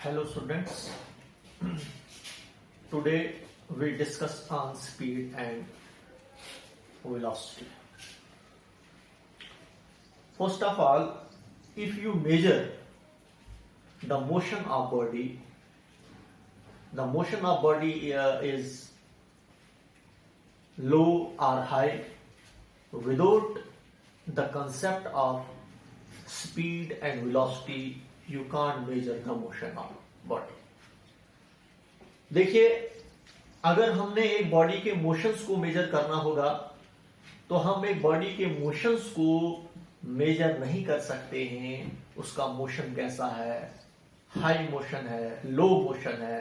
Hello students, today we discuss on speed and velocity. First of all, if you measure the motion of body, the motion of body is low or high without the concept of speed and velocity. You can't measure the motion of body. देखिए, अगर हमने एक body के motions को major करना होगा तो हम एक बॉडी के मोशंस को मेजर नहीं कर सकते हैं। उसका मोशन कैसा है, हाई मोशन है, लो मोशन है,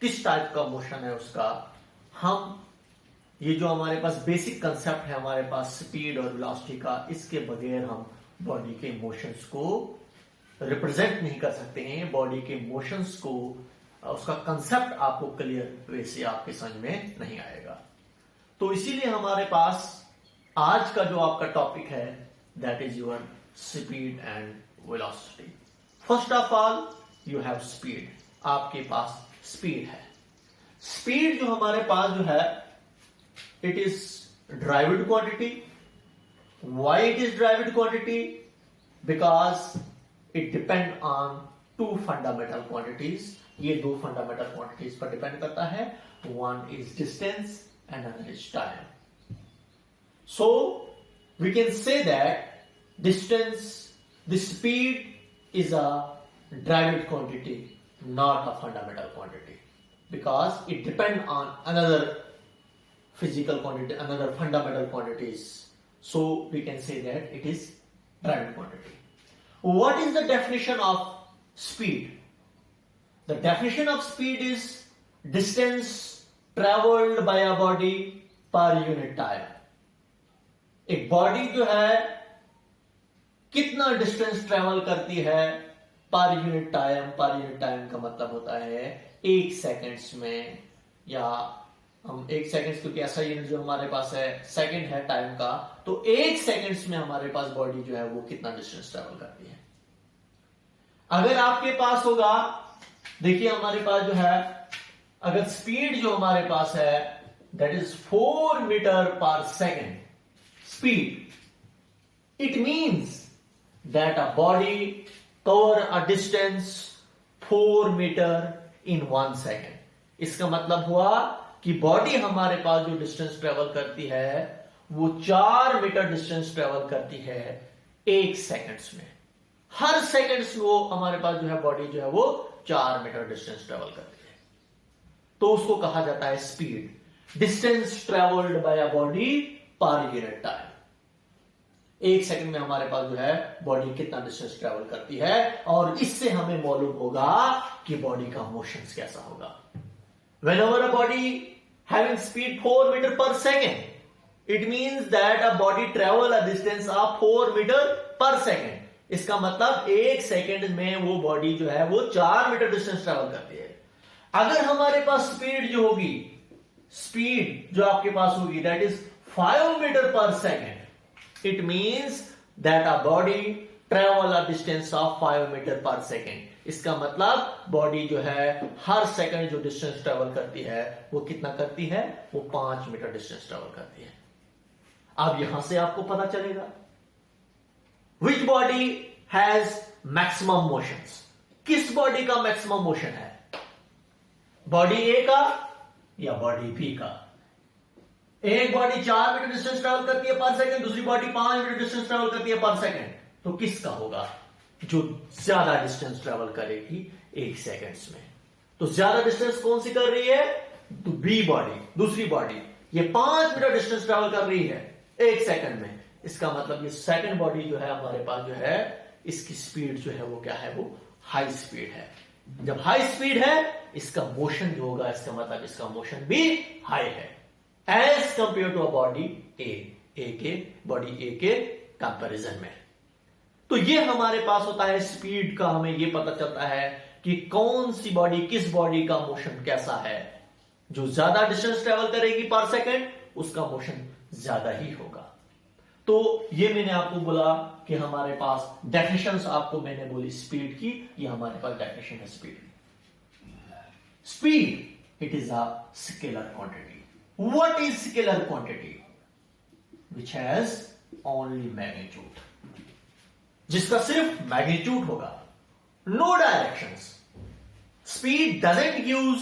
किस टाइप का मोशन है उसका, हम ये जो हमारे पास बेसिक कंसेप्ट है हमारे पास स्पीड और वेलोसिटी का, इसके बगैर हम बॉडी के मोशंस को रिप्रेजेंट नहीं कर सकते हैं। बॉडी के मोशंस को, उसका कंसेप्ट आपको क्लियर वे से आपके समझ में नहीं आएगा। तो इसीलिए हमारे पास आज का जो आपका टॉपिक है that is your speed and velocity. First of all you have speed, आपके पास स्पीड है। स्पीड जो हमारे पास जो है it is derived quantity. Why it is derived quantity? Because it depend on two fundamental quantities. ये दो फंडामेंटल क्वांटिटीज पर डिपेंड करता है। One is distance and other is time. So we can say that distance, the speed is a derived quantity, not a fundamental quantity, because it depend on another physical quantity, another fundamental quantities. So we can say that it is driving quantity. What is the definition of speed? The definition of speed is distance traveled by a body per unit time. एक body जो है कितना distance travel करती है per unit time. Per unit time का मतलब होता है एक सेकेंड्स में, या हम एक सेकंड्स, क्योंकि ऐसा यूनिट जो हमारे पास है सेकंड है टाइम का, तो एक सेकंड्स में हमारे पास बॉडी जो है वो कितना डिस्टेंस ट्रेवल करती है। अगर आपके पास होगा, देखिए हमारे पास जो है, अगर स्पीड जो हमारे पास है that is 4 metre per second speed, it means that a body cover a distance 4 metre in 1 second. इसका मतलब हुआ कि बॉडी हमारे पास जो डिस्टेंस ट्रेवल करती है वो 4 मीटर डिस्टेंस ट्रेवल करती है एक सेकंड्स में। हर सेकंड्स वो हमारे पास जो है बॉडी जो है वो 4 मीटर डिस्टेंस ट्रेवल करती है। तो उसको कहा जाता है speed, distance travelled by a body per unit time. एक सेकंड में हमारे पास जो है बॉडी कितना डिस्टेंस ट्रेवल करती है, और इससे हमें मालूम होगा कि बॉडी का मोशन कैसा होगा। Whenever a body having speed 4 meter per second, it means that a body travel a distance of 4 meter per second. इसका मतलब एक सेकंड में वो बॉडी जो है वो 4 मीटर डिस्टेंस ट्रेवल करती है। अगर हमारे पास स्पीड जो होगी, स्पीड जो आपके पास होगी that is 5 metre per second, it means that a body travel a distance of 5 metre per second. इसका मतलब बॉडी जो है हर सेकंड जो डिस्टेंस ट्रेवल करती है वो कितना करती है, वो 5 मीटर डिस्टेंस ट्रेवल करती है। अब यहां से आपको पता चलेगा which body has maximum motions. किस बॉडी का मैक्सिमम मोशन है, बॉडी ए का या बॉडी बी का? एक बॉडी 4 मीटर डिस्टेंस ट्रेवल करती है पर सेकंड, दूसरी बॉडी 5 मीटर डिस्टेंस ट्रेवल करती है पर सेकंड। तो किसका होगा? जो ज्यादा डिस्टेंस ट्रेवल करेगी एक सेकंड्स में। तो ज्यादा डिस्टेंस कौन सी कर रही है? तो बी बॉडी, दूसरी बॉडी ये 5 मीटर डिस्टेंस ट्रेवल कर रही है एक सेकंड में। इसका मतलब ये सेकंड बॉडी जो है हमारे पास जो है इसकी स्पीड जो है वो क्या है, वो हाई स्पीड है। जब हाई स्पीड है इसका मोशन जो होगा, इसका मतलब इसका मोशन भी हाई है as compared to a body A के, बॉडी ए के कंपैरिजन में। तो ये हमारे पास होता है स्पीड का, हमें ये पता चलता है कि कौन सी बॉडी, किस बॉडी का मोशन कैसा है। जो ज्यादा डिस्टेंस ट्रेवल करेगी पर सेकंड उसका मोशन ज्यादा ही होगा। तो ये मैंने आपको बोला कि हमारे पास डेफिनेशंस आपको मैंने बोली स्पीड की, ये हमारे पास डेफिनेशन है स्पीड की। Speed, it is a scalar quantity. What is scalar quantity? Which has only magnitude. जिसका सिर्फ मैग्नीट्यूड होगा, no directions. Speed doesn't use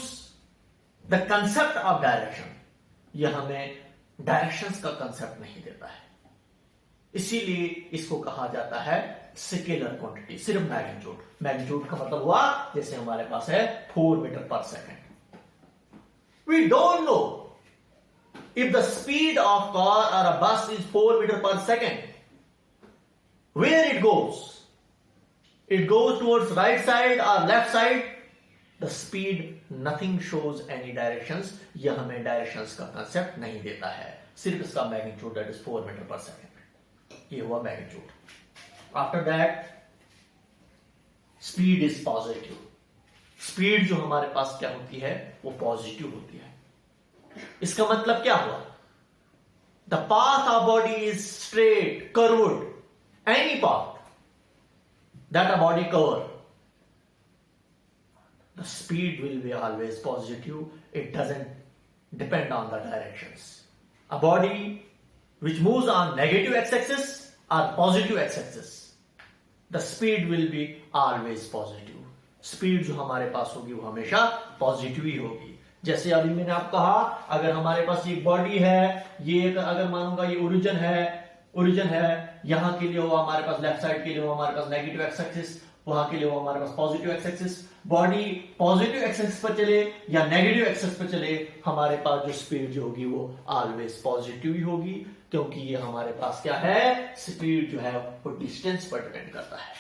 the concept of direction. यह हमें डायरेक्शंस का कंसेप्ट नहीं देता है, इसीलिए इसको कहा जाता है स्केलर क्वांटिटी. सिर्फ मैग्नीट्यूड. मैग्नीट्यूड का मतलब हुआ जैसे हमारे पास है 4 metre per second. We don't know if the speed of car or a bus is 4 meter per second, where it goes towards right side or left side. The speed, nothing shows any directions. यह हमें directions का concept नहीं देता है, सिर्फ इसका magnitude that is 4 metre per second. ये हुआ magnitude. After that speed is positive. Speed जो हमारे पास क्या होती है, वो पॉजिटिव होती है. इसका मतलब क्या हुआ? The path of body is straight, curved, any path that a body cover, the speed will be always positive. It doesn't depend on the directions. A body which moves on negative x-axis or positive x-axis, the speed will be always positive. Speed जो हमारे पास होगी वो हमेशा positive ही होगी. जैसे अभी मैंने आपको कहा, अगर हमारे पास ये बॉडी है, ये अगर मानूंगा ये ओरिजिन है, यहां के लिए वो हमारे पास लेफ्ट साइड के लिए वो हमारे पास नेगेटिव एक्स एक्सिस, वहां के लिए वो हमारे पास positive X axis. Body positive X axis पर चले या नेगेटिव एक्सिस पर चले, हमारे पास जो स्पीड जो होगी वो ऑलवेज पॉजिटिव ही होगी, क्योंकि ये हमारे पास क्या है, स्पीड जो है वो डिस्टेंस पर डिपेंड करता है.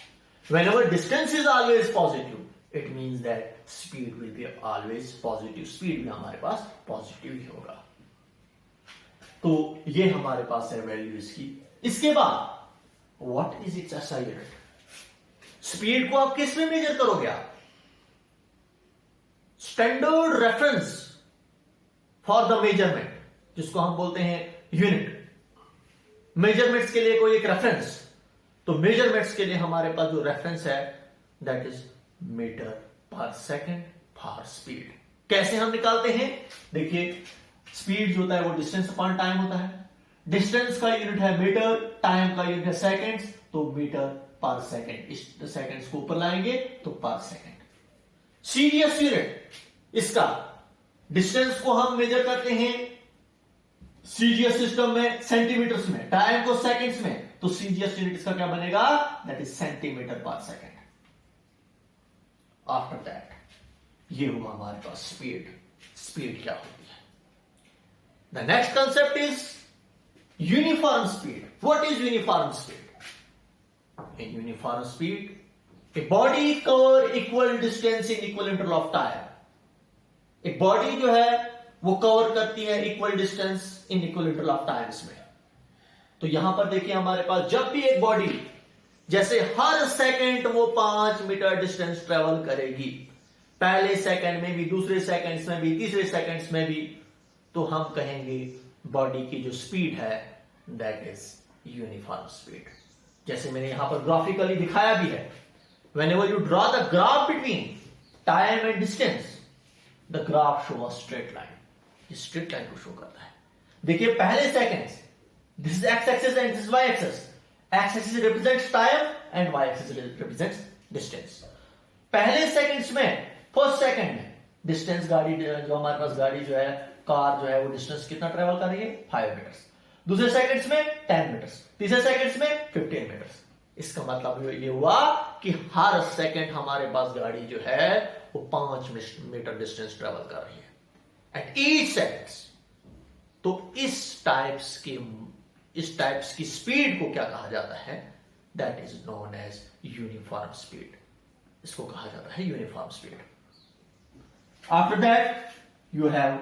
Whenever distance is always positive, it means that speed will be always positive. Speed भी हमारे पास पॉजिटिव ही होगा. तो ये हमारे पास है वैल्यू इसकी. इसके बाद what is it's SI unit. Speed को आप किस में मेजर करोगे? आप standard reference for the measurement, जिसको हम बोलते हैं यूनिट. मेजरमेंट्स के लिए कोई एक रेफरेंस, तो मेजरमेंट्स के लिए हमारे पास जो रेफरेंस है that is metre per second for speed. कैसे हम निकालते हैं? देखिए, स्पीड जो होता है वो डिस्टेंस अपॉन टाइम होता है. डिस्टेंस का यूनिट है मीटर, टाइम का यूनिट है सेकेंड्स, तो मीटर पर सेकेंड. इस सेकेंड्स को ऊपर लाएंगे तो पर सेकेंड. सीजीएस यूनिट इसका, डिस्टेंस को हम मेजर करते हैं सीजीएस सिस्टम में सेंटीमीटर्स में, टाइम को सेकेंड्स में, तो सीजीएस यूनिट इसका क्या बनेगा? दैट इज सेंटीमीटर पर सेकेंड. आफ्टर दैट ये हुआ हमारे पास स्पीड. स्पीड क्या होती है? The next concept is uniform speed. What is uniform speed? In uniform speed a body cover equal distance in equal interval of time. एक body जो है वो कवर करती है equal distance in equal interval of times में. तो यहां पर देखिए हमारे पास जब भी एक बॉडी जैसे हर सेकंड वो 5 मीटर डिस्टेंस ट्रेवल करेगी, पहले सेकंड में भी, दूसरे सेकंड्स में भी, तीसरे सेकंड्स में भी, तो हम कहेंगे बॉडी की जो स्पीड है दैट इज यूनिफॉर्म स्पीड. जैसे मैंने यहां पर ग्राफिकली दिखाया भी है. Whenever you draw the graph between time and distance, the graph show a straight line. ये straight line को show करता है. देखिए पहले seconds, this is x-axis and this is y-axis. X-axis represents time and y-axis represents distance. पहले seconds में, first second में, distance गाड़ी जो हमारे पास गाड़ी जो है, कार जो है वो distance कितना travel कर रही है? 5 meters. दूसरे seconds में 10 meters. तीसरे seconds में 15 meters. इसका मतलब ये हुआ कि हर सेकंड हमारे पास गाड़ी जो है वो 5 मीटर डिस्टेंस ट्रेवल कर रही है एट ईच सेकंड. तो इस टाइप्स की स्पीड को क्या कहा जाता है? That is known as uniform speed. इसको कहा जाता है uniform speed. After that you have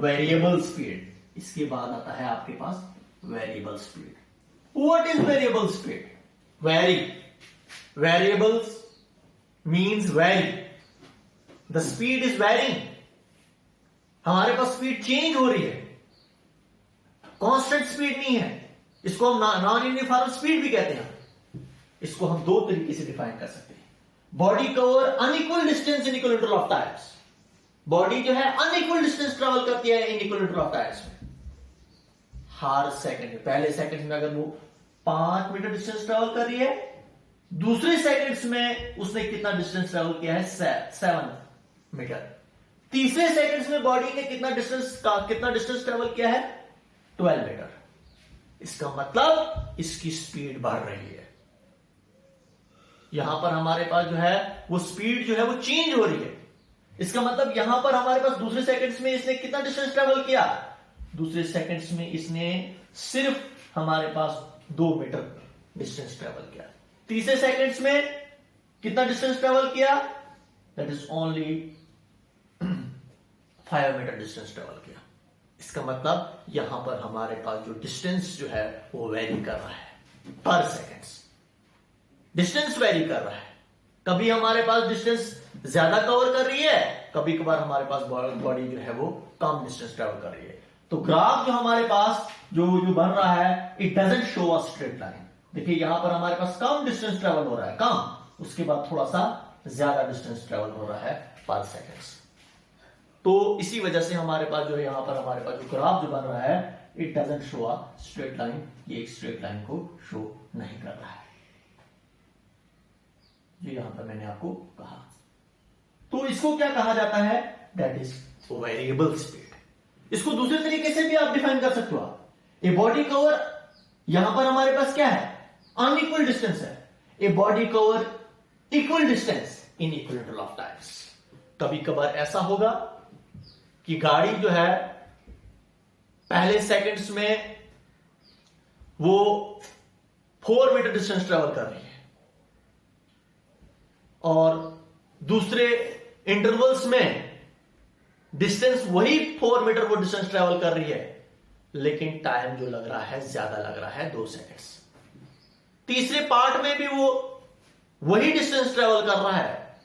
variable speed. इसके बाद आता है आपके पास variable speed. What is variable speed? Vary. Variables means vary. The speed is varying. हमारे पास स्पीड चेंज हो रही है, कांस्टेंट स्पीड नहीं है. इसको हम नॉन यूनिफॉर्म स्पीड भी कहते हैं. इसको हम दो तरीके से डिफाइन कर सकते हैं. Body cover unequal distance in equal interval of times. Body जो है अनइक्वल डिस्टेंस ट्रेवल करती है इन इक्वल इंटरवल ऑफ टायर्स में हर सेकंड में। पहले सेकंड में अगर वो 5 मीटर डिस्टेंस ट्रेवल कर रही है, दूसरे सेकंड्स में उसने कितना डिस्टेंस ट्रेवल किया है 7 मीटर। तीसरे सेकंड्स में बॉडी ने कितना डिस्टेंस ट्रेवल किया है 12 मीटर। इसका मतलब इसकी स्पीड बढ़ रही है। यहां पर हमारे पास जो है वो स्पीड जो है वो चेंज हो रही है। इसका मतलब यहां पर हमारे पास दूसरे सेकंड्स में इसने कितना डिस्टेंस ट्रेवल किया, दूसरे सेकंड्स में इसने सिर्फ हमारे पास 2 मीटर डिस्टेंस ट्रेवल किया। तीसरे सेकंड्स में कितना डिस्टेंस ट्रेवल किया, that is only 5 metre distance travel किया। इसका मतलब यहां पर हमारे पास जो डिस्टेंस जो है वो वेरी कर रहा है पर सेकंड्स। डिस्टेंस वेरी कर रहा है, कभी हमारे पास डिस्टेंस ज्यादा कवर कर रही है, कभी कभार हमारे पास बॉडी जो है वो कम डिस्टेंस ट्रेवल कर रही है। तो ग्राफ जो हमारे पास जो बन रहा है, it doesn't show a straight line. देखिए यहां पर हमारे पास कम डिस्टेंस ट्रेवल हो रहा है, कम, उसके बाद थोड़ा सा ज्यादा डिस्टेंस ट्रेवल हो रहा है पर सेकंड्स। तो इसी वजह से हमारे पास जो है यहां पर हमारे पास जो ग्राफ जो बन रहा है, it doesn't show a straight line. ये एक स्ट्रेट लाइन को शो नहीं कर रहा है, जो यहां पर मैंने आपको कहा। तो इसको क्या कहा जाता है, दैट इज वेरिएबल स्पीड। इसको दूसरे तरीके से भी आप डिफाइन कर सकते हो। आप ए बॉडी कवर, यहां पर हमारे पास क्या है, अनइक्वल डिस्टेंस है। A body cover equal distance in equal interval of times. कभी कभार ऐसा होगा कि गाड़ी जो है पहले सेकंड्स में वो 4 मीटर डिस्टेंस ट्रेवल कर रही है और दूसरे इंटरवल्स में डिस्टेंस वही 4 मीटर वो डिस्टेंस ट्रेवल कर रही है, लेकिन टाइम जो लग रहा है ज्यादा लग रहा है 2 सेकंड्स। तीसरे पार्ट में भी वो वही डिस्टेंस ट्रेवल कर रहा है,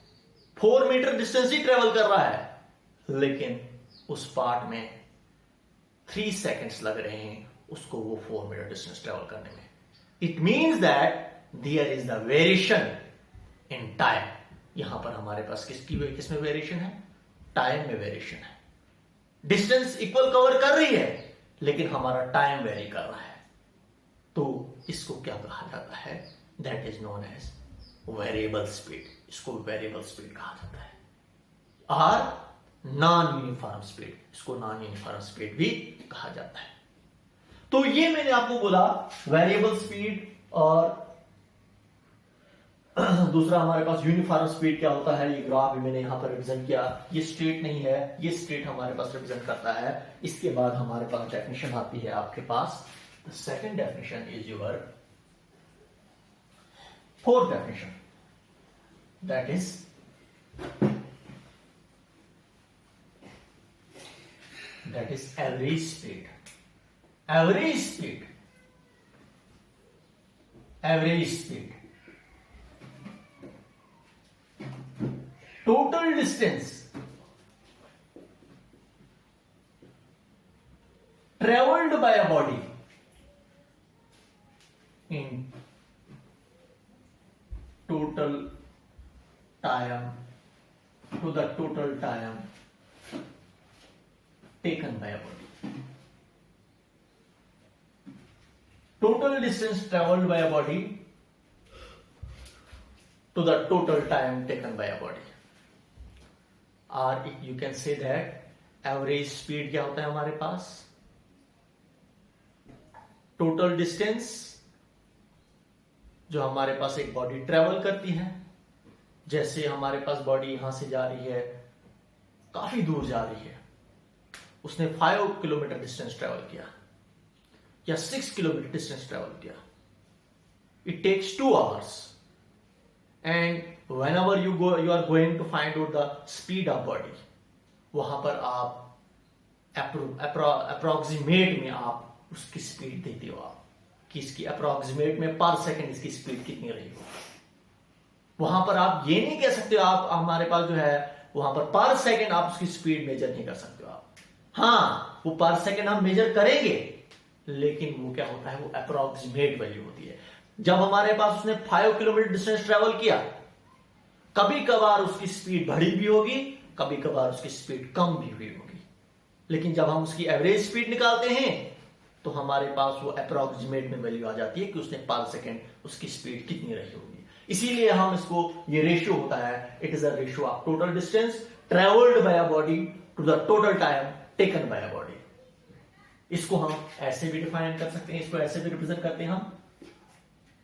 4 मीटर डिस्टेंस ही ट्रेवल कर रहा है, लेकिन उस पार्ट में 3 सेकंड्स लग रहे हैं उसको वो 4 मीटर डिस्टेंस ट्रेवल करने में। It means that there is the variation in time. यहां पर हमारे पास किसमें वेरिएशन है, टाइम में वेरिएशन है। डिस्टेंस इक्वल कवर कर रही है, लेकिन हमारा टाइम वेरी कर रहा है। तो इसको क्या कहा जाता है, that is known as variable speed. इसको वेरिएबल स्पीड कहा जाता है। और नॉन यूनिफॉर्म स्पीड, इसको नॉन यूनिफॉर्म स्पीड भी कहा जाता है। तो ये मैंने आपको बोला वेरिएबल स्पीड, और दूसरा हमारे पास यूनिफॉर्म स्पीड क्या होता है। ये ग्राफ भी मैंने यहां पर रिप्रेजेंट किया। ये स्ट्रेट नहीं है, ये स्ट्रेट हमारे पास रिप्रेजेंट करता है। इसके बाद हमारे पास डेफिनेशन आती है आपके पास। The second definition is your fourth definition, that is average speed. Average speed, average speed, total distance traveled by a body in total time to the total time taken by a body. Total distance traveled by a body to the total time taken by a body. Or you can say that average speed क्या होता है हमारे पास, total distance जो हमारे पास एक body travel करती है। जैसे हमारे पास बॉडी यहां से जा रही है, काफी दूर जा रही है, उसने 5 किलोमीटर डिस्टेंस ट्रेवल किया या 6 किलोमीटर डिस्टेंस ट्रेवल किया। It takes 2 hours, and whenever you are going to find out the speed of body, वहां पर आप अप्रोक्सीमेट में आप उसकी स्पीड देते हो, आप कि इसकी अप्रोक्सीमेट में पर सेकंड इसकी स्पीड कितनी रही हो। वहां पर आप ये नहीं कह सकते हो, आप हमारे पास जो है वहां पर सेकंड आप उसकी स्पीड मेजर नहीं कर सकते हो आप। हाँ, वो पर सेकंड हम मेजर करेंगे, लेकिन वो क्या होता है, वो अप्रोक्सीमेट वैल्यू होती है। जब हमारे पास उसने 5 किलोमीटर डिस्टेंस ट्रेवल किया, कभी कभार उसकी स्पीड बढ़ी भी होगी, कभी कभार उसकी स्पीड कम भी हुई होगी, लेकिन जब हम उसकी एवरेज स्पीड निकालते हैं तो हमारे पास वो अप्रोक्सीमेट में वैल्यू आ जाती है कि उसने पर सेकेंड उसकी स्पीड कितनी रही होगी। इसीलिए हम इसको, ये रेशियो होता है, it is a ratio of total distance travelled by a body to the total time taken by a body. इसको हम ऐसे भी डिफाइन कर सकते हैं, इसको ऐसे भी रिप्रेजेंट करते हैं हम,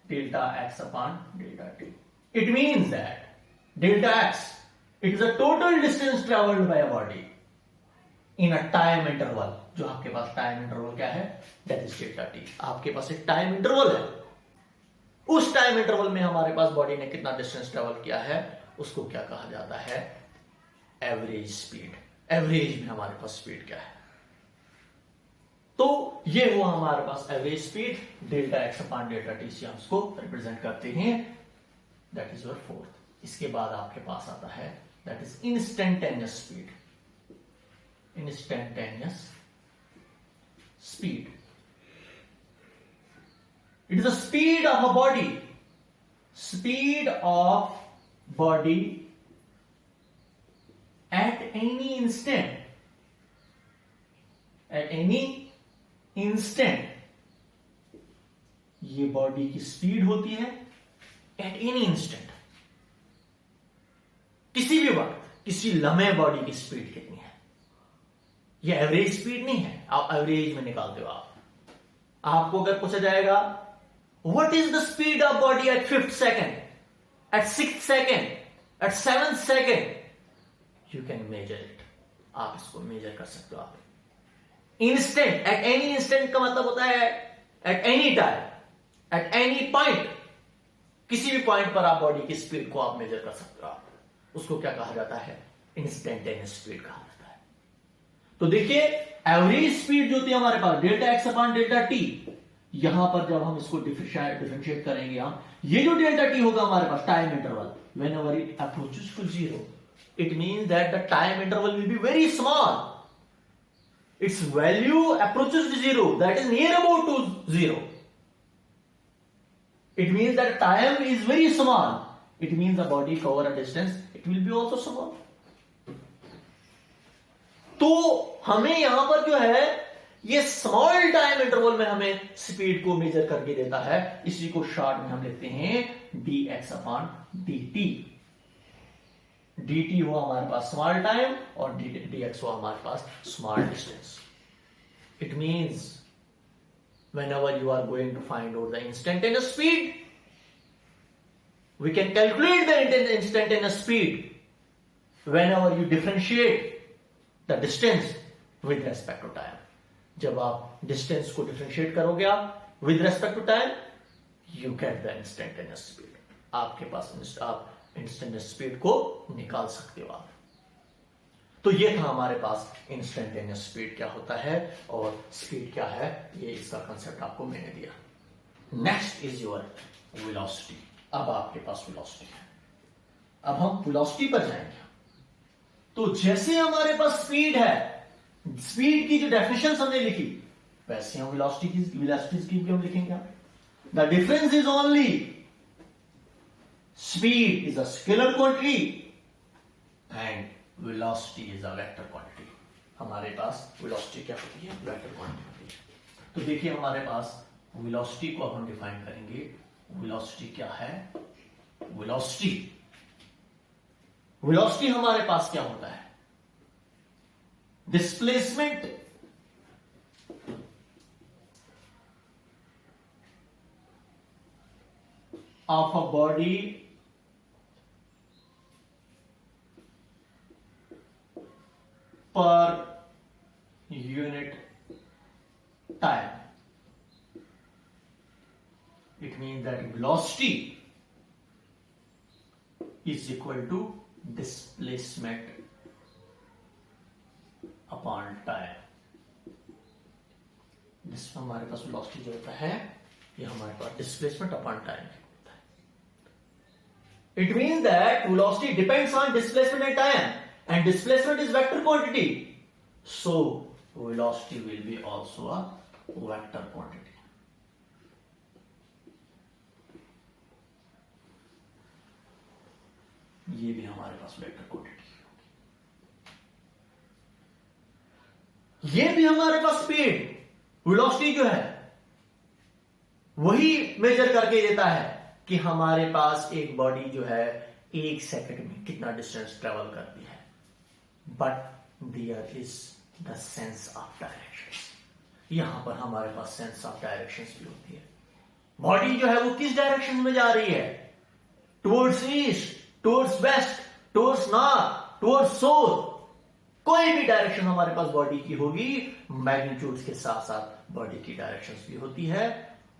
delta X upon delta T. It means that delta x, it is a total distance travelled by a body in a time interval. जो आपके पास टाइम इंटरवल क्या है, दैट इज डेल्टा टी। आपके पास एक टाइम इंटरवल है, उस time interval में हमारे पास बॉडी ने कितना डिस्टेंस ट्रेवल किया है, उसको क्या कहा जाता है, एवरेज स्पीड। एवरेज में हमारे पास स्पीड क्या है, तो ये वो हमारे पास average speed delta X upon delta T से हम उसको रिप्रेजेंट करते हैं, दैट इज योर फोर्थ। इसके बाद आपके पास आता है that is instantaneous speed. Instantaneous speed, it is the speed of a body, speed of body at any instant, at any instant। ये बॉडी की स्पीड होती है एट एनी इंस्टेंट, किसी भी वक्त, किसी लम्हे बॉडी की स्पीड कितनी है। ये एवरेज स्पीड नहीं है, आप एवरेज में निकालते हो। आपको अगर पूछा जाएगा what is the speed of body at 5th second, at 6th second, at 7th second, you can measure it। आप इसको मेजर कर सकते हो। आप इंस्टेंट, एट एनी इंस्टेंट का मतलब होता है at any time, at any point, किसी भी पॉइंट पर आप बॉडी की स्पीड को आप मेजर कर सकते हो। आप उसको क्या कहा जाता है, इंस्टेंटेनियस स्पीड कहा जाता है। तो देखिए एवरेज स्पीड जो होती है हमारे पास delta X upon delta T, यहां पर जब हम इसको डिफरेंशिएट करेंगे, हम ये जो डेल्टा टी होगा हमारे पास time interval, whenever it approaches to zero, it means that the time interval will be very small, its value approaches to zero, that is near about to zero। it means that time is very small, it means the body cover a distance, it will be also small। तो हमें यहां पर जो है ये small time interval में हमें speed को मेजर करके देता है, इसी को शॉर्ट में हम लिखते हैं D X upon D T. D T हुआ हमारे पास स्मॉल टाइम और डी एक्स हुआ हमारे पास small distance. It means whenever you are going to find out the instantaneous speed, we can calculate the instantaneous speed whenever you differentiate the distance with respect to time। जब आप distance को differentiate करोगे आप with respect to time, you get the instantaneous speed. आपके पास आप instantaneous speed को निकाल सकते हो आप। तो ये था हमारे पास इंस्टेंटेनियस स्पीड क्या होता है और स्पीड क्या है, ये इसका कंसेप्ट आपको मैंने दिया। Next is your velocity. अब आपके पास वेलोसिटी है। अब हम वेलोसिटी पर जाएंगे। तो जैसे हमारे पास स्पीड है, स्पीड की जो डेफिनेशन हमने लिखी, वैसे हम वेलोसिटी की भी हम लिखेंगे। The difference is only speed is a scalar quantity and velocity is a vector quantity. हमारे पास वेलोसिटी क्या होती है, वेक्टर क्वांटिटी होती है। तो देखिए हमारे पास वेलोसिटी को अब हम डिफाइन करेंगे। वेलोसिटी क्या है, वेलोसिटी हमारे पास क्या होता है, displacement of a body per unit time. It means that velocity is equal to displacement upon time। जिसमें हमारे पास velocity जो होता है, ये हमारे पास displacement upon time होता है। It means that velocity depends on displacement and time, and displacement is vector quantity, so velocity will be also a vector quantity। ये भी हमारे पास वेक्टर क्वांटिटी होगी। ये भी हमारे पास स्पीड वेलोसिटी जो है वही मेजर करके देता है कि हमारे पास एक बॉडी जो है 1 सेकंड में कितना डिस्टेंस ट्रेवल करती है। But there is the sense of direction. यहां पर हमारे पास सेंस ऑफ डायरेक्शन भी होती है। बॉडी जो है वो किस डायरेक्शन में जा रही है, towards east, towards waste, towards north, towards south, कोई भी डायरेक्शन हमारे पास बॉडी की होगी, मैग्नीट्यूड के साथ साथ बॉडी की डायरेक्शन भी होती है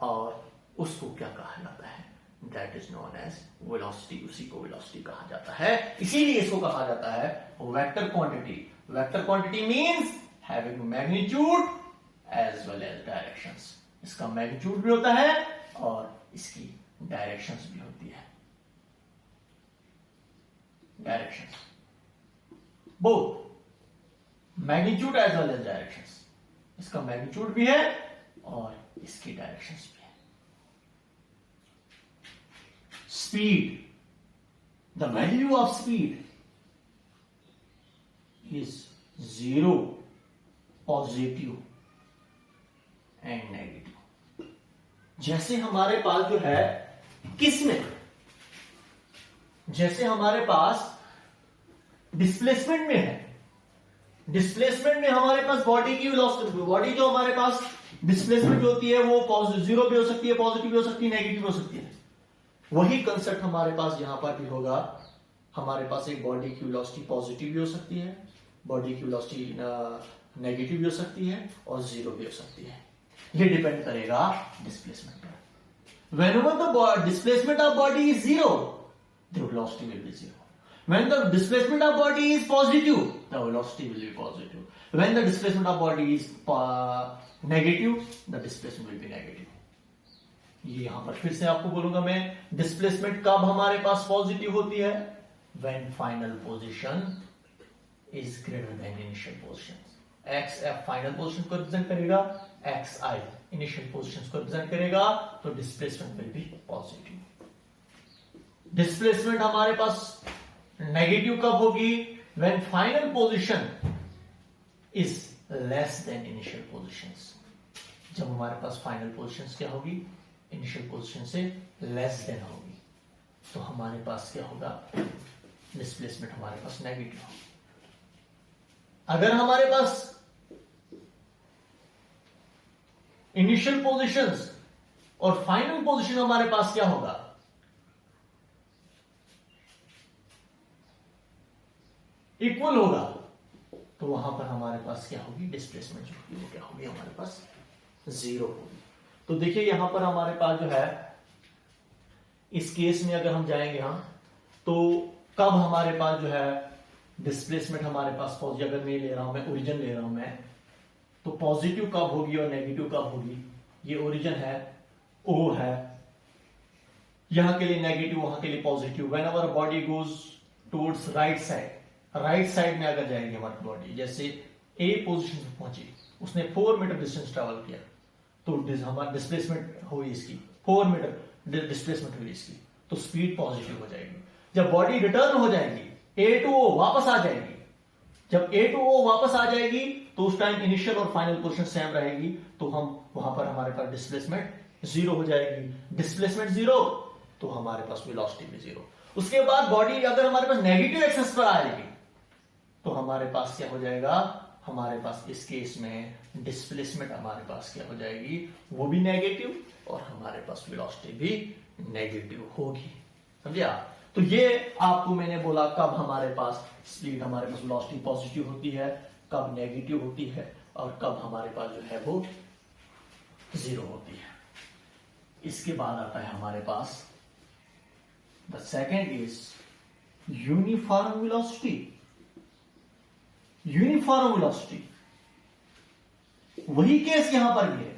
और उसको क्या कहा जाता है, that is known as velocity. उसी को वेलोसिटी कहा जाता है। इसीलिए इसको कहा जाता है vector quantity. Vector quantity means having magnitude as well as directions. इसका मैग्नीट्यूड भी होता है और इसकी डायरेक्शंस भी होती है। Directions both magnitude as well as directions. इसका मैग्नीट्यूड भी है और इसकी डायरेक्शंस भी है। Speed, the value of speed is 0, positive and negative. जैसे हमारे पास जो है किसमें, जैसे हमारे पास डिस्प्लेसमेंट में है, डिस्प्लेसमेंट में हमारे पास बॉडी की वेलोसिटी, बॉडी जो हमारे पास डिस्प्लेसमेंट होती है वो 0 भी हो सकती है, पॉजिटिव भी हो सकती है, नेगेटिव भी हो सकती है। वही कंसेप्ट हमारे पास यहां पर भी होगा। हमारे पास एक बॉडी की वेलोसिटी पॉजिटिव भी हो सकती है, बॉडी की वेलोसिटी नेगेटिव भी हो सकती है और 0 भी हो सकती है। ये डिपेंड करेगा डिस्प्लेसमेंट पर। Whenever the displacement of body is 0, the velocity will be 0. When the displacement of body is positive, the velocity will be positive. When the displacement of body is negative, the displacement will be negative. ये यहां पर फिर से आपको बोलूंगा मैं, displacement कब हमारे पास पॉजिटिव होती है, when final position is greater than initial position. XF final position को रिप्रेजेंट करेगा, XI इनिशियल पोजीशन को रिप्रेजेंट करेगा, तो displacement will be positive. Displacement हमारे पास नेगेटिव कब होगी, when final position is less than initial positions। जब हमारे पास फाइनल पोजीशंस क्या होगी, इनिशियल पोजीशन से लेस देन होगी, तो हमारे पास क्या होगा, डिस्प्लेसमेंट हमारे पास नेगेटिव होगी। अगर हमारे पास इनिशियल पोजीशंस और फाइनल पोजीशन हमारे पास क्या होगा, इक्वल होगा, तो वहां पर हमारे पास क्या होगी, डिस्प्लेसमेंट जो होगी वो क्या होगी, हमारे पास 0 होगी। तो देखिए यहां पर हमारे पास जो है, इस केस में अगर हम जाएंगे हम, तो कब हमारे पास जो है डिस्प्लेसमेंट हमारे पास पॉजिटिव, अगर मैं ले रहा हूं, मैं ओरिजिन ले रहा हूं मैं, तो पॉजिटिव कब होगी और नेगेटिव कब होगी। ये ओरिजिन है, ओ है, यहां के लिए नेगेटिव, वहां के लिए positive. When ever body goes towards right side, right side में अगर जाएगी हमारी बॉडी, जैसे ए पोजीशन पे पहुंची, उसने 4 मीटर डिस्टेंस ट्रेवल किया, तो हमारा डिस्प्लेसमेंट हुई इसकी 4 मीटर डिस्प्लेसमेंट हुई इसकी, तो स्पीड पॉजिटिव हो जाएगी। जब बॉडी रिटर्न हो जाएगी, ए टू ओ वापस आ जाएगी, जब ए टू ओ वापस आ जाएगी तो उस टाइम इनिशियल और फाइनल पोजीशन सेम रहेगी, तो हम वहां पर हमारे पास डिस्प्लेसमेंट 0 हो जाएगी। डिस्प्लेसमेंट 0 तो हमारे पास वेलोसिटी भी 0। उसके बाद बॉडी अगर हमारे पास नेगेटिव एक्सेस पर आएगी, तो हमारे पास क्या हो जाएगा, हमारे पास इस केस में डिस्प्लेसमेंट हमारे पास क्या हो जाएगी, वो भी नेगेटिव और हमारे पास वेलोसिटी भी नेगेटिव होगी। समझे आप? तो ये आपको मैंने बोला कब हमारे पास स्पीड, हमारे पास वेलोसिटी पॉजिटिव होती है, कब नेगेटिव होती है और कब हमारे पास जो है वो 0 होती है। इसके बाद आता है हमारे पास the second is uniform velocity. Uniform velocity, वही केस यहां पर भी है,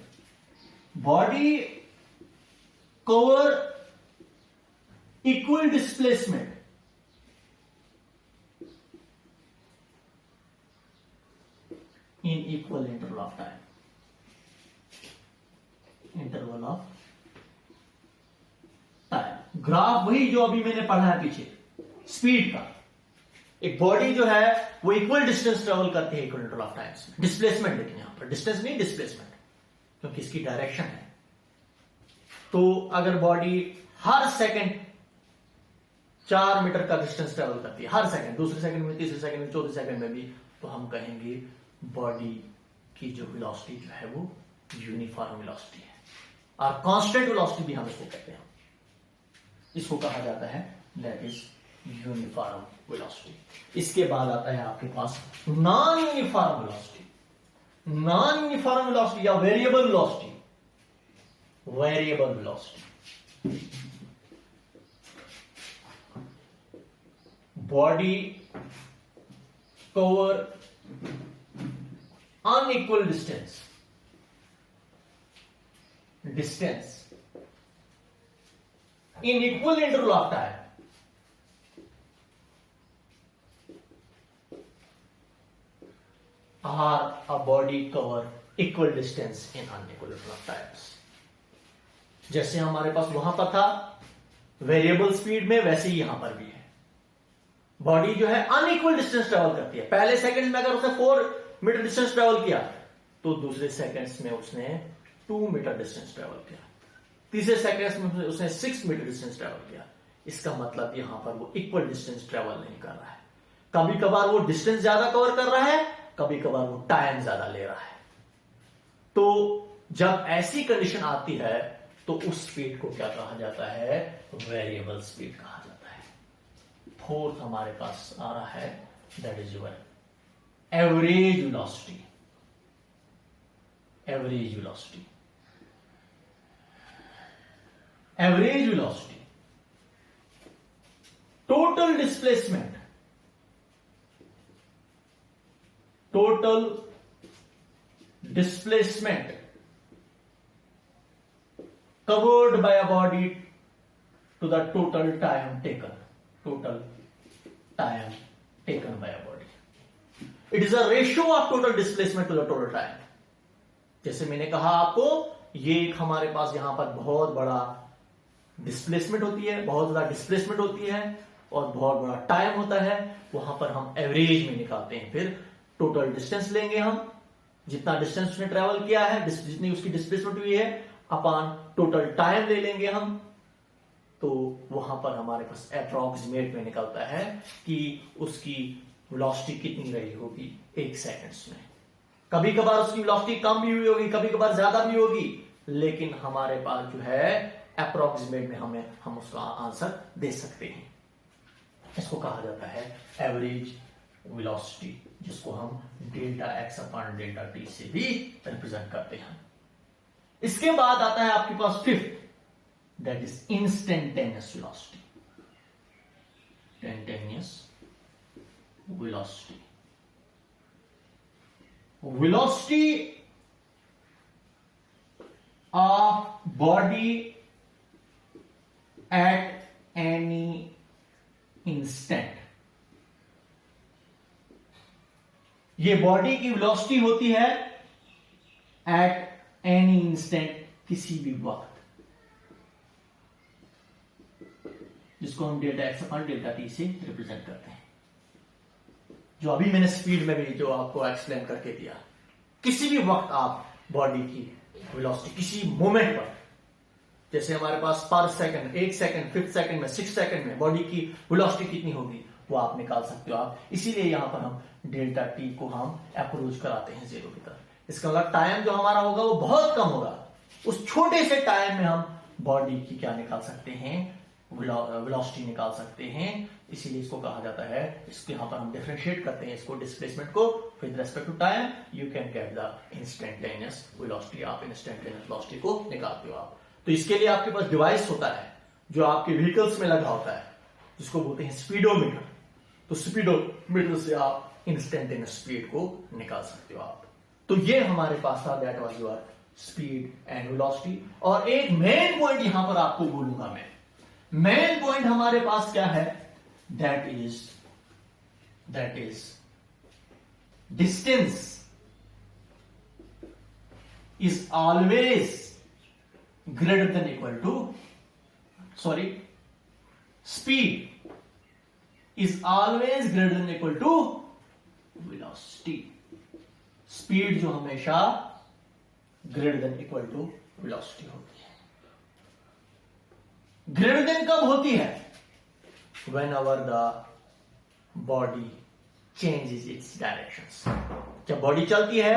body cover equal displacement, in equal interval of time, interval of time. Graph वही जो अभी मैंने पढ़ा है पीछे, स्पीड का, एक बॉडी जो है वो इक्वल डिस्टेंस ट्रेवल करती है इक्वल इंटरवल ऑफ टाइम्स में। डिस्प्लेसमेंट लेकिन यहां पर डिस्टेंस नहीं, डिस्प्लेसमेंट, क्योंकि इसकी डायरेक्शन है। तो अगर बॉडी हर सेकंड 4 मीटर का डिस्टेंस ट्रेवल करती है, हर सेकंड, दूसरे सेकंड में, तीसरे सेकंड में, चौथे सेकंड में भी, तो हम कहेंगे बॉडी की जो वेलोसिटी जो है वो यूनिफॉर्म वेलोसिटी है। और कांस्टेंट वेलोसिटी भी हम इसको कहते हैं, इसको कहा जाता है दैट इज यूनिफॉर्म वेलोसिटी। इसके बाद आता है आपके पास non uniform velocity. Non uniform velocity या variable velocity, variable velocity, body cover unequal distance in equal interval of time or a body cover equal distance in unequal interval of times। जैसे हमारे पास वहां पर था वेरिएबल स्पीड में, वैसे ही यहां पर भी है। बॉडी जो है अनइक्वल डिस्टेंस ट्रेवल करती है। पहले सेकंड में अगर उसने 4 मीटर डिस्टेंस ट्रेवल किया तो दूसरे सेकंड्स में उसने 2 मीटर डिस्टेंस ट्रेवल किया, तीसरे सेकंड्स में उसने 6 मीटर डिस्टेंस ट्रेवल किया। इसका मतलब यहां पर वो इक्वल डिस्टेंस ट्रेवल नहीं कर रहा है। कभी कभार वो डिस्टेंस ज्यादा कवर कर रहा है, कभी कभार वो टाइम ज्यादा ले रहा है। तो जब ऐसी कंडीशन आती है तो उस स्पीड को क्या कहा जाता है? वेरिएबल स्पीड कहा जाता है। फोर्थ हमारे पास आ रहा है that is your average velocity. Average velocity, average velocity, total displacement, total displacement covered by a body to the total time taken, total time taken by a body. It is a ratio of total displacement to the total time. जैसे मैंने कहा आपको, ये एक हमारे पास यहां पर बहुत बड़ा डिस्प्लेसमेंट होती है, बहुत ज्यादा डिस्प्लेसमेंट होती है और बहुत बड़ा टाइम होता है। वहां पर हम एवरेज में निकालते हैं। फिर टोटल डिस्टेंस लेंगे हम, जितना डिस्टेंस उसने ट्रेवल किया है, जितनी उसकी डिस्प्लेसमेंट हुई है, अपॉन टोटल टाइम ले लेंगे हम। तो वहां पर हमारे पास अप्रोक्सीमेट में निकलता है कि उसकी वेलोसिटी कितनी रही होगी 1 सेकंड्स में। कभी कभार उसकी वेलोसिटी कम भी हुई होगी, कभी कभार ज्यादा भी होगी, लेकिन हमारे पास जो है अप्रोक्सीमेट में हम उसका आंसर दे सकते हैं। इसको कहा जाता है एवरेज वेलोसिटी, जिसको हम delta X upon delta T से भी रिप्रेजेंट करते हैं। इसके बाद आता है आपके पास fifth, that is instantaneous velocity. Instantaneous velocity, velocity of body at any instant. ये बॉडी की वेलोसिटी होती है एट एनी इंस्टेंट, किसी भी वक्त, जिसको हम delta X upon delta T से रिप्रेजेंट करते हैं। जो अभी मैंने स्पीड में भी जो आपको एक्सप्लेन करके दिया, किसी भी वक्त आप बॉडी की वेलोसिटी किसी मोमेंट पर, जैसे हमारे पास पर सेकंड, 1 सेकंड, 5 सेकंड में, 6 सेकंड में बॉडी की वेलोसिटी कितनी होगी वो आप निकाल सकते हो आप। इसीलिए यहां पर हम डेल्टा टी को हम अप्रोच कराते हैं 0 की तरफ। इसका मतलब टाइम जो हमारा होगा वो बहुत कम होगा। उस छोटे से टाइम में हम बॉडी की क्या निकाल सकते हैं? वेलोसिटी निकाल सकते हैं। इसीलिए इसको कहा जाता है, इसको यहां पर हम डिफरेंशिएट करते हैं इसको, डिस्प्लेसमेंट को with respect to time. You can get the instantaneous velocity. आप इंस्टेंटेनियस वेलोसिटी को निकालते हो आप। तो इसके लिए आपके पास डिवाइस होता है जो आपके व्हीकल्स में लगा होता है, जिसको बोलते हैं स्पीडोमीटर। तो स्पीडोमीटर से आप इंस्टेंटेनियस स्पीड को निकाल सकते हो आप। तो ये हमारे पास था, that was your speed and velocity. और एक मेन पॉइंट यहां पर आपको बोलूंगा मैं। मेन पॉइंट हमारे पास क्या है? That is distance is always greater than equal to, sorry, speed is always greater than equal to velocity. Speed जो हमेशा greater than equal to velocity होती है। ग्रेटर देन कब होती है? Whenever the body changes its direction. जब body चलती है,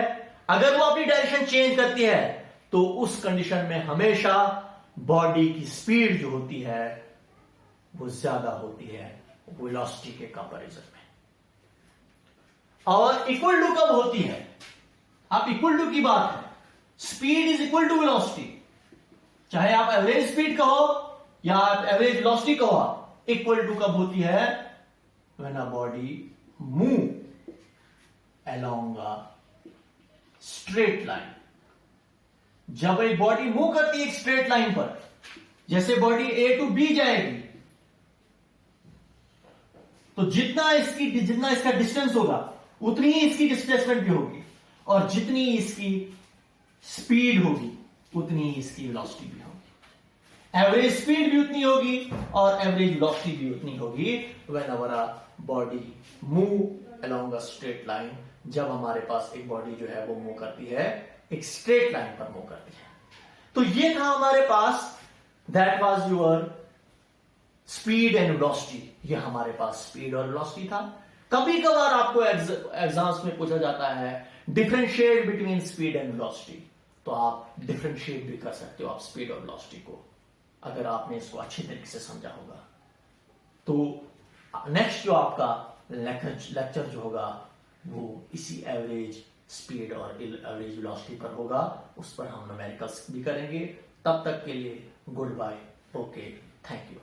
अगर वो अपनी डायरेक्शन चेंज करती है तो उस कंडीशन में हमेशा बॉडी की स्पीड जो होती है वो ज्यादा होती है वेलोसिटी के कंपैरिजन में। और इक्वल टू कब होती है? आप इक्वल टू की बात है, speed is equal to velocity, चाहे आप एवरेज स्पीड कहो या आप एवरेज वेलोसिटी कहो, इक्वल टू कब होती है? When a body move along a straight line. जब एक बॉडी मूव करती है एक स्ट्रेट लाइन पर, जैसे बॉडी ए टू बी जाएगी, तो जितना इसका डिस्टेंस होगा उतनी ही इसकी डिस्प्लेसमेंट भी होगी, और जितनी इसकी स्पीड होगी उतनी ही इसकी वेलोसिटी भी होगी। एवरेज स्पीड भी उतनी होगी और एवरेज वेलोसिटी भी उतनी होगी when ever a body move along a straight line. जब हमारे पास एक बॉडी जो है वो मूव करती है एक स्ट्रेट लाइन पर मूव करती है। तो ये था हमारे पास, that was your speed and velocity. ये हमारे पास स्पीड और वेलोसिटी था। कभी कभार आपको एग्जाम्स में पूछा जाता है differentiate between speed and velocity, तो आप डिफरेंशिएट भी कर सकते हो आप स्पीड और वेलोसिटी को, अगर आपने इसको अच्छी तरीके से समझा होगा। तो नेक्स्ट जो आपका लेक्चर जो होगा वो इसी एवरेज स्पीड और एवरेज वेलोसिटी पर होगा, उस पर हम न्यूमेरिकल्स भी करेंगे। तब तक के लिए goodbye, okay, thank you.